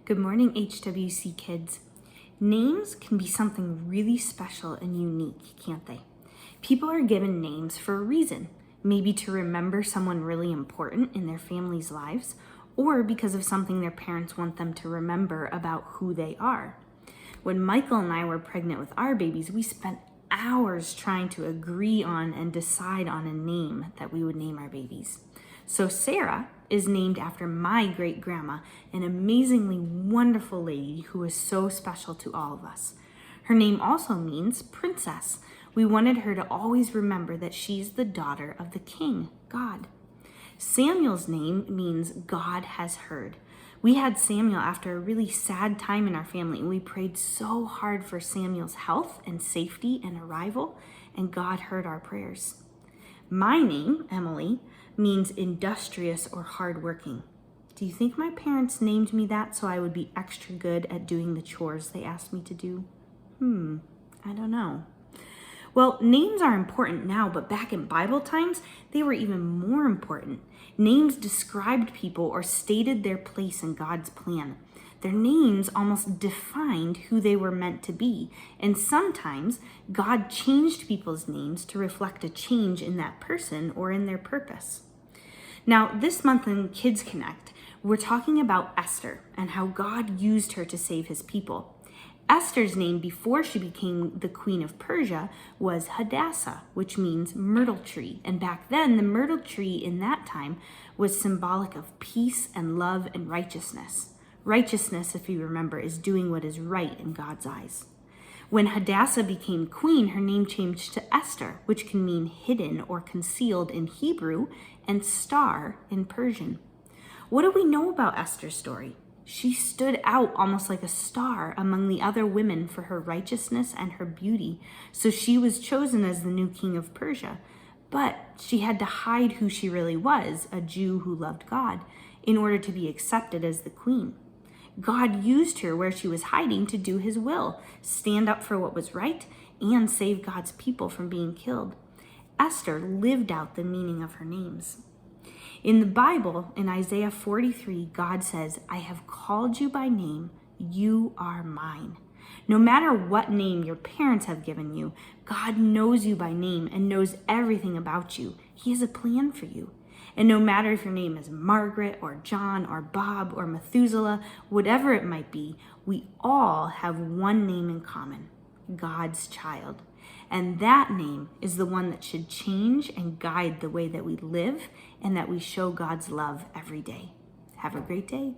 Good morning, HWC kids. Names can be something really special and unique, can't they? People are given names for a reason, maybe to remember someone really important in their family's lives, or because of something their parents want them to remember about who they are. When Michael and I were pregnant with our babies, we spent hours trying to agree on and decide on a name that we would name our babies. So Sarah is named after my great grandma, an amazingly wonderful lady who is so special to all of us. Her name also means princess. We wanted her to always remember that she's the daughter of the king, God. Samuel's name means God has heard. We had Samuel after a really sad time in our family, and we prayed so hard for Samuel's health and safety and arrival, and God heard our prayers. My name, Emily, means industrious or hardworking. Do you think my parents named me that so I would be extra good at doing the chores they asked me to do? I don't know. Well, names are important now, but back in Bible times, they were even more important. Names described people or stated their place in God's plan. Their names almost defined who they were meant to be. And sometimes God changed people's names to reflect a change in that person or in their purpose. Now, this month in Kids Connect, we're talking about Esther and how God used her to save his people. Esther's name before she became the Queen of Persia was Hadassah, which means myrtle tree. And back then, the myrtle tree in that time was symbolic of peace and love and righteousness. Righteousness, if you remember, is doing what is right in God's eyes. When Hadassah became queen, her name changed to Esther, which can mean hidden or concealed in Hebrew, and star in Persian. What do we know about Esther's story? She stood out almost like a star among the other women for her righteousness and her beauty, so she was chosen as the new king of Persia. But she had to hide who she really was, a Jew who loved God, in order to be accepted as the queen. God used her where she was hiding to do his will, stand up for what was right, and save God's people from being killed. Esther lived out the meaning of her names. In the Bible, in Isaiah 43, God says, "I have called you by name, you are mine." No matter what name your parents have given you, God knows you by name and knows everything about you. He has a plan for you. And no matter if your name is Margaret or John or Bob or Methuselah, whatever it might be, we all have one name in common, God's child. And that name is the one that should change and guide the way that we live and that we show God's love every day. Have a great day.